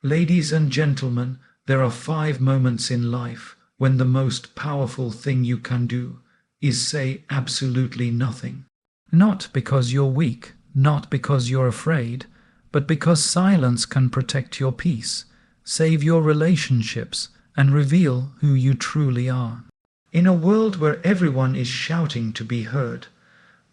Ladies and gentlemen, there are 5 moments in life when the most powerful thing you can do is say absolutely nothing. Not because you're weak, not because you're afraid, but because silence can protect your peace, save your relationships, and reveal who you truly are. In a world where everyone is shouting to be heard,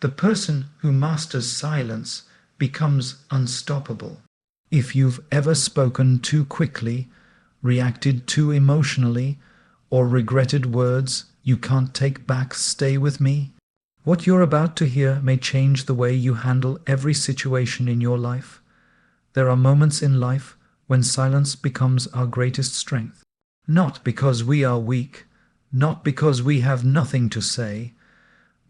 the person who masters silence becomes unstoppable. If you've ever spoken too quickly, reacted too emotionally, or regretted words you can't take back, stay with me. What you're about to hear may change the way you handle every situation in your life. There are moments in life when silence becomes our greatest strength. Not because we are weak, not because we have nothing to say,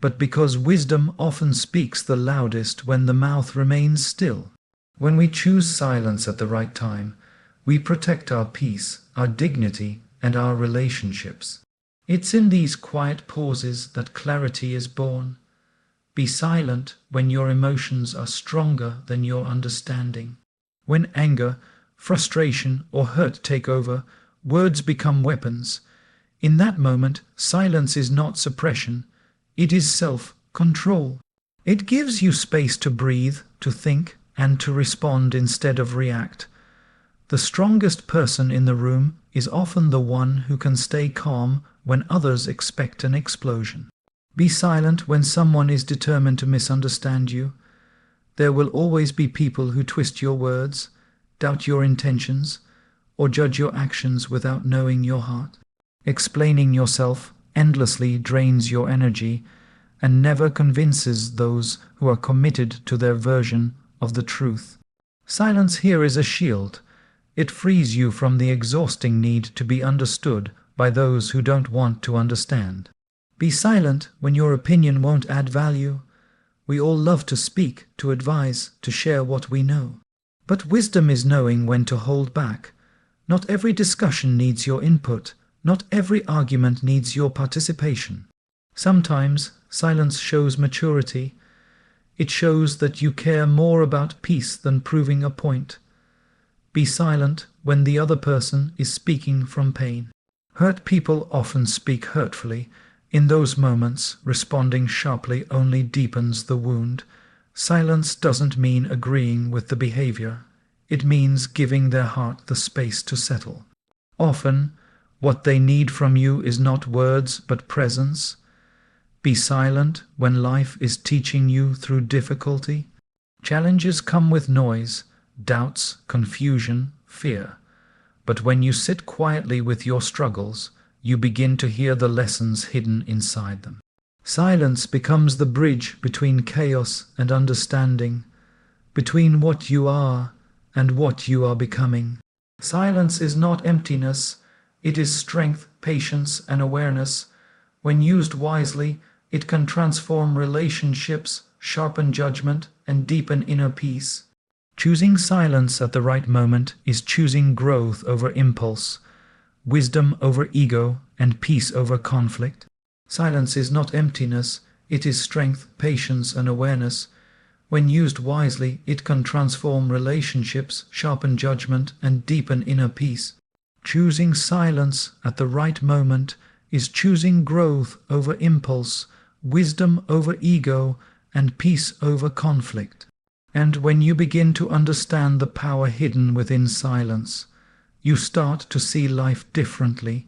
but because wisdom often speaks the loudest when the mouth remains still. When we choose silence at the right time, we protect our peace, our dignity, and our relationships. It's in these quiet pauses that clarity is born. Be silent when your emotions are stronger than your understanding. When anger, frustration, or hurt take over, words become weapons. In that moment, silence is not suppression, it is self-control. It gives you space to breathe, to think, and to respond instead of react. The strongest person in the room is often the one who can stay calm when others expect an explosion. Be silent when someone is determined to misunderstand you. There will always be people who twist your words, doubt your intentions, or judge your actions without knowing your heart. Explaining yourself endlessly drains your energy and never convinces those who are committed to their version of the truth. Silence here is a shield. It frees you from the exhausting need to be understood by those who don't want to understand. Be silent when your opinion won't add value. We all love to speak, to advise, to share what we know. But wisdom is knowing when to hold back. Not every discussion needs your input. Not every argument needs your participation. Sometimes silence shows maturity. It shows that you care more about peace than proving a point. Be silent when the other person is speaking from pain. Hurt people often speak hurtfully. In those moments, responding sharply only deepens the wound. Silence doesn't mean agreeing with the behavior. It means giving their heart the space to settle. Often, what they need from you is not words but presence. Be silent when life is teaching you through difficulty. Challenges come with noise, doubts, confusion, fear. But when you sit quietly with your struggles, you begin to hear the lessons hidden inside them. Silence becomes the bridge between chaos and understanding, between what you are and what you are becoming. Silence is not emptiness, it is strength, patience, and awareness. When used wisely, it can transform relationships, sharpen judgment, and deepen inner peace. Choosing silence at the right moment is choosing growth over impulse, wisdom over ego, and peace over conflict. Silence is not emptiness, it is strength, patience, and awareness. When used wisely, it can transform relationships, sharpen judgment, and deepen inner peace. Choosing silence at the right moment is choosing growth over impulse, wisdom over ego, and peace over conflict. And when you begin to understand the power hidden within silence, you start to see life differently.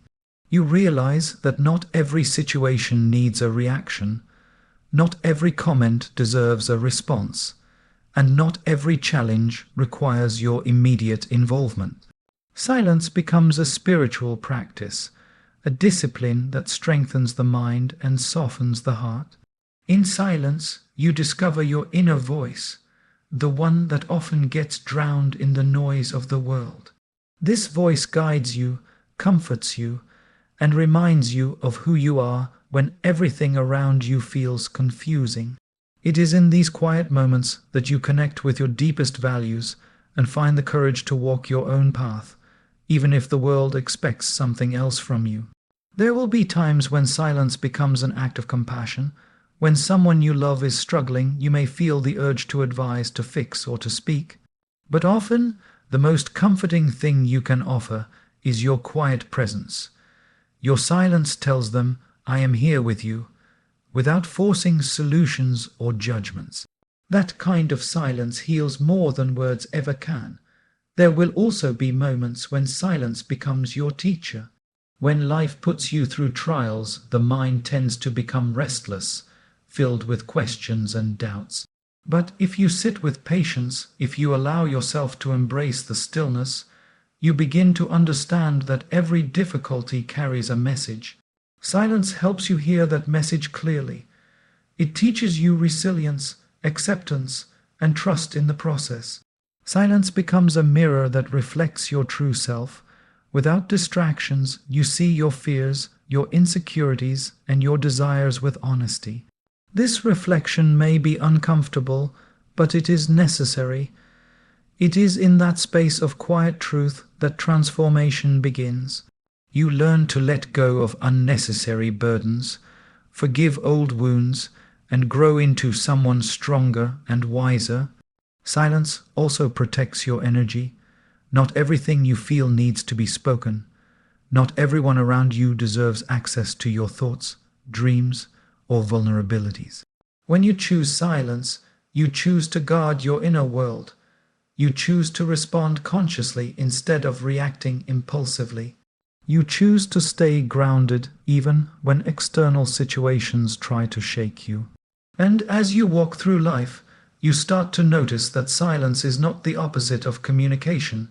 You realize that not every situation needs a reaction, not every comment deserves a response, and not every challenge requires your immediate involvement. Silence becomes a spiritual practice, a discipline that strengthens the mind and softens the heart. In silence, you discover your inner voice, the one that often gets drowned in the noise of the world. This voice guides you, comforts you, and reminds you of who you are when everything around you feels confusing. It is in these quiet moments that you connect with your deepest values and find the courage to walk your own path, even if the world expects something else from you. There will be times when silence becomes an act of compassion. When someone you love is struggling, you may feel the urge to advise, to fix, or to speak. But often, The most comforting thing you can offer is your quiet presence. Your silence tells them, "I am here with you," without forcing solutions or judgments. That kind of silence heals more than words ever can. There will also be moments when silence becomes your teacher. When life puts you through trials, the mind tends to become restless, filled with questions and doubts. But if you sit with patience, if you allow yourself to embrace the stillness, you begin to understand that every difficulty carries a message. Silence helps you hear that message clearly. It teaches you resilience, acceptance, and trust in the process. Silence becomes a mirror that reflects your true self. Without distractions, you see your fears, your insecurities, and your desires with honesty. This reflection may be uncomfortable, but it is necessary. It is in that space of quiet truth that transformation begins. You learn to let go of unnecessary burdens, forgive old wounds, and grow into someone stronger and wiser. Silence also protects your energy. Not everything you feel needs to be spoken. Not everyone around you deserves access to your thoughts, dreams, or vulnerabilities. When you choose silence, you choose to guard your inner world. You choose to respond consciously instead of reacting impulsively. You choose to stay grounded even when external situations try to shake you. And as you walk through life, you start to notice that silence is not the opposite of communication.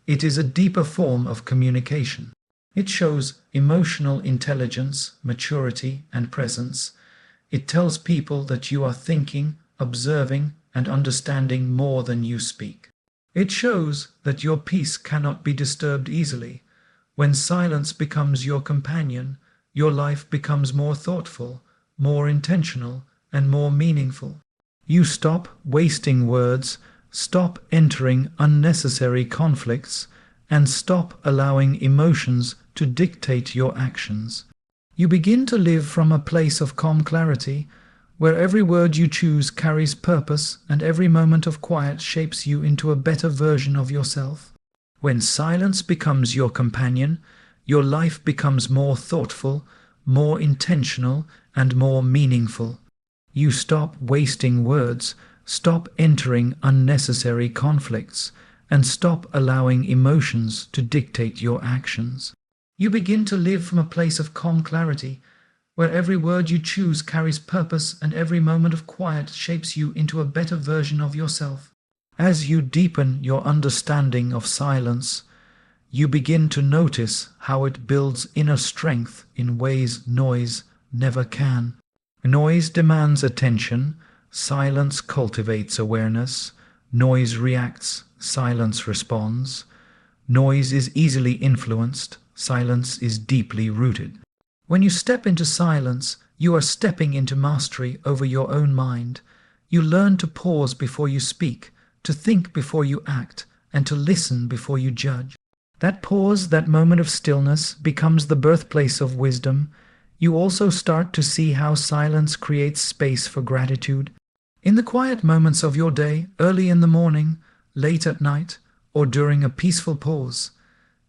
It is a deeper form of communication. It shows emotional intelligence, maturity, and presence. It tells people that you are thinking, observing, and understanding more than you speak. It shows that your peace cannot be disturbed easily. When silence becomes your companion, your life becomes more thoughtful, more intentional, and more meaningful. You stop wasting words, stop entering unnecessary conflicts, and stop allowing emotions to dictate your actions. You begin to live from a place of calm clarity, where every word you choose carries purpose and every moment of quiet shapes you into a better version of yourself. When silence becomes your companion, your life becomes more thoughtful, more intentional, and more meaningful. You stop wasting words, stop entering unnecessary conflicts, and stop allowing emotions to dictate your actions. You begin to live from a place of calm clarity, where every word you choose carries purpose and every moment of quiet shapes you into a better version of yourself. As you deepen your understanding of silence, you begin to notice how it builds inner strength in ways noise never can. Noise demands attention, silence cultivates awareness, noise reacts, silence responds. Noise is easily influenced, silence is deeply rooted. When you step into silence, you are stepping into mastery over your own mind. You learn to pause before you speak, to think before you act, and to listen before you judge. That pause, that moment of stillness, becomes the birthplace of wisdom. You also start to see how silence creates space for gratitude. In the quiet moments of your day, early in the morning, late at night, or during a peaceful pause,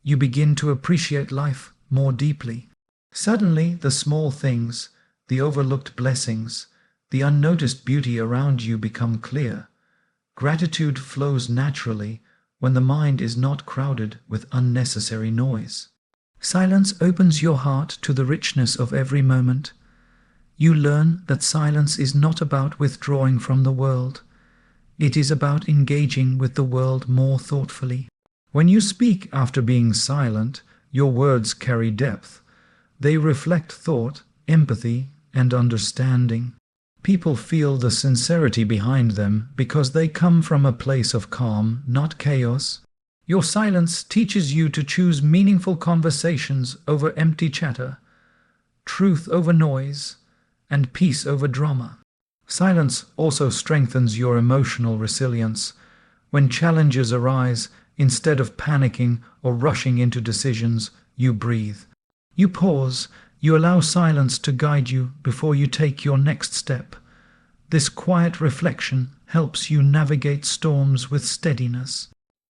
you begin to appreciate life more deeply. Suddenly, the small things, the overlooked blessings, the unnoticed beauty around you become clear. Gratitude flows naturally when the mind is not crowded with unnecessary noise. Silence opens your heart to the richness of every moment. You learn that silence is not about withdrawing from the world. It is about engaging with the world more thoughtfully. When you speak after being silent, your words carry depth. They reflect thought, empathy, and understanding. People feel the sincerity behind them because they come from a place of calm, not chaos. Your silence teaches you to choose meaningful conversations over empty chatter, truth over noise, and peace over drama. Silence also strengthens your emotional resilience. When challenges arise, instead of panicking or rushing into decisions, you breathe. You pause, you allow silence to guide you before you take your next step. This quiet reflection helps you navigate storms with steadiness.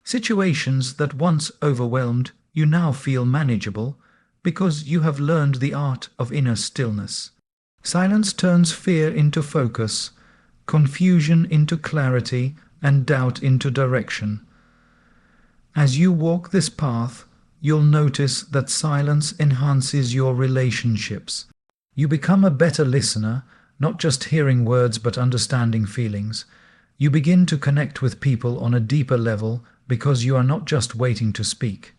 Situations that once overwhelmed you now feel manageable because you have learned the art of inner stillness. Silence turns fear into focus, confusion into clarity, and doubt into direction. As you walk this path, you'll notice that silence enhances your relationships. You become a better listener, not just hearing words but understanding feelings. You begin to connect with people on a deeper level because you are not just waiting to speak.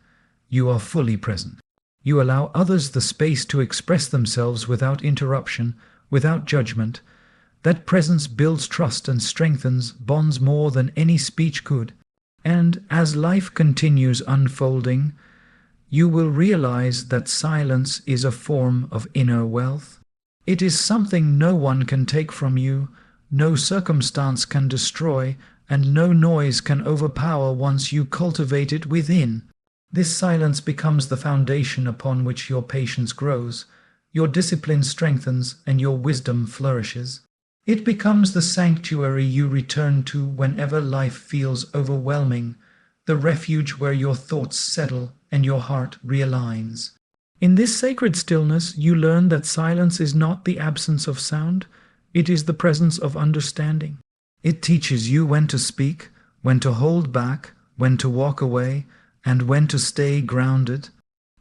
You are fully present. You allow others the space to express themselves without interruption, without judgment. That presence builds trust and strengthens bonds more than any speech could. And as life continues unfolding, you will realize that silence is a form of inner wealth. It is something no one can take from you, no circumstance can destroy, and no noise can overpower once you cultivate it within. This silence becomes the foundation upon which your patience grows, your discipline strengthens, and your wisdom flourishes. It becomes the sanctuary you return to whenever life feels overwhelming, the refuge where your thoughts settle and your heart realigns. In this sacred stillness, you learn that silence is not the absence of sound, it is the presence of understanding. It teaches you when to speak, when to hold back, when to walk away, and when to stay grounded.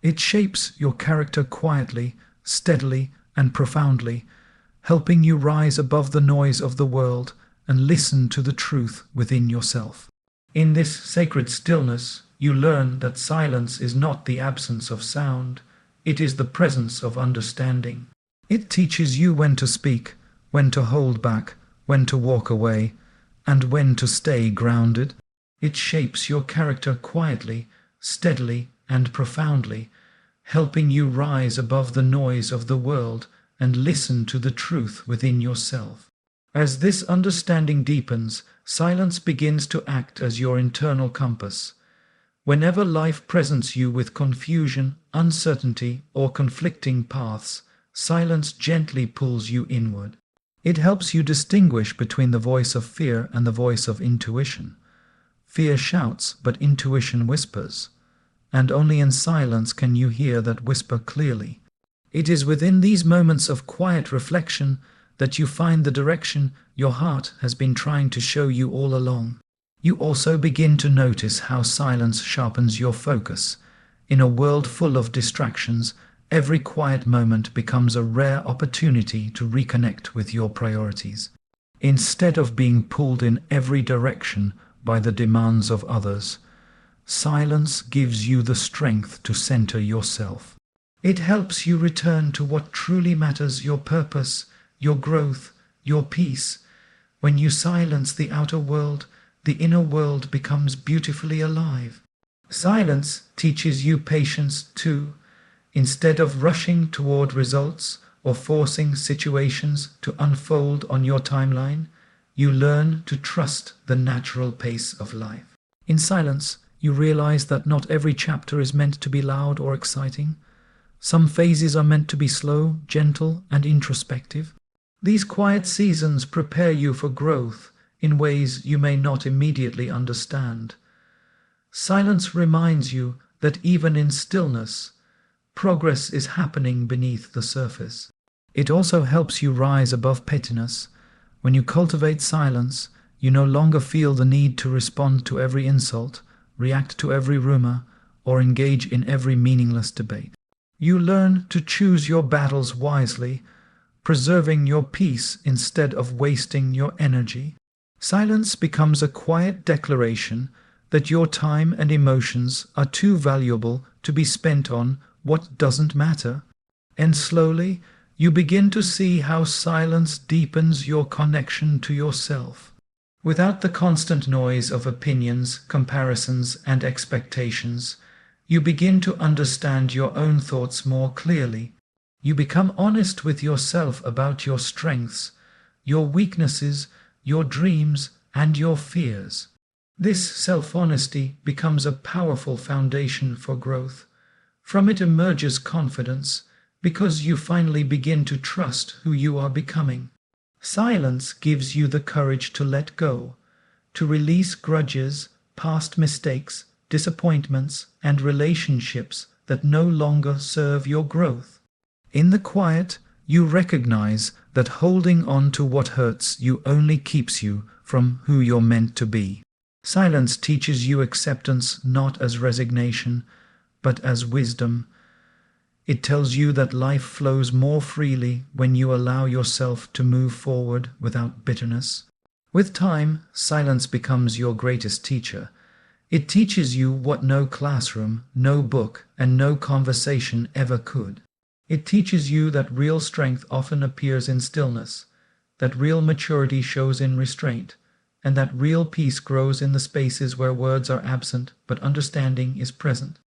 It shapes your character quietly, steadily, and profoundly, helping you rise above the noise of the world and listen to the truth within yourself. In this sacred stillness, you learn that silence is not the absence of sound, it is the presence of understanding. It teaches you when to speak, when to hold back, when to walk away, and when to stay grounded. It shapes your character quietly, steadily, and profoundly, helping you rise above the noise of the world and listen to the truth within yourself. As this understanding deepens, silence begins to act as your internal compass. Whenever life presents you with confusion, uncertainty, or conflicting paths, silence gently pulls you inward. It helps you distinguish between the voice of fear and the voice of intuition. Fear shouts, but intuition whispers, and only in silence can you hear that whisper clearly. It is within these moments of quiet reflection that you find the direction your heart has been trying to show you all along. You also begin to notice how silence sharpens your focus. In a world full of distractions, every quiet moment becomes a rare opportunity to reconnect with your priorities. Instead of being pulled in every direction by the demands of others, silence gives you the strength to center yourself. It helps you return to what truly matters: your purpose, your growth, your peace. When you silence the outer world, the inner world becomes beautifully alive. Silence teaches you patience too. Instead of rushing toward results or forcing situations to unfold on your timeline, you learn to trust the natural pace of life. In silence, you realize that not every chapter is meant to be loud or exciting. Some phases are meant to be slow, gentle, and introspective. These quiet seasons prepare you for growth in ways you may not immediately understand. Silence reminds you that even in stillness, progress is happening beneath the surface. It also helps you rise above pettiness. When you cultivate silence, you no longer feel the need to respond to every insult, react to every rumor, or engage in every meaningless debate. You learn to choose your battles wisely, preserving your peace instead of wasting your energy. Silence becomes a quiet declaration that your time and emotions are too valuable to be spent on what doesn't matter. And slowly, you begin to see how silence deepens your connection to yourself. Without the constant noise of opinions, comparisons, and expectations, you begin to understand your own thoughts more clearly. You become honest with yourself about your strengths, your weaknesses, your dreams, and your fears. This self-honesty becomes a powerful foundation for growth. From it emerges confidence, because you finally begin to trust who you are becoming. Silence gives you the courage to let go, to release grudges, past mistakes, disappointments, and relationships that no longer serve your growth. In the quiet, you recognize that holding on to what hurts you only keeps you from who you're meant to be. Silence teaches you acceptance not as resignation, but as wisdom. It tells you that life flows more freely when you allow yourself to move forward without bitterness. With time, silence becomes your greatest teacher. It teaches you what no classroom, no book, and no conversation ever could. It teaches you that real strength often appears in stillness, that real maturity shows in restraint, and that real peace grows in the spaces where words are absent but understanding is present.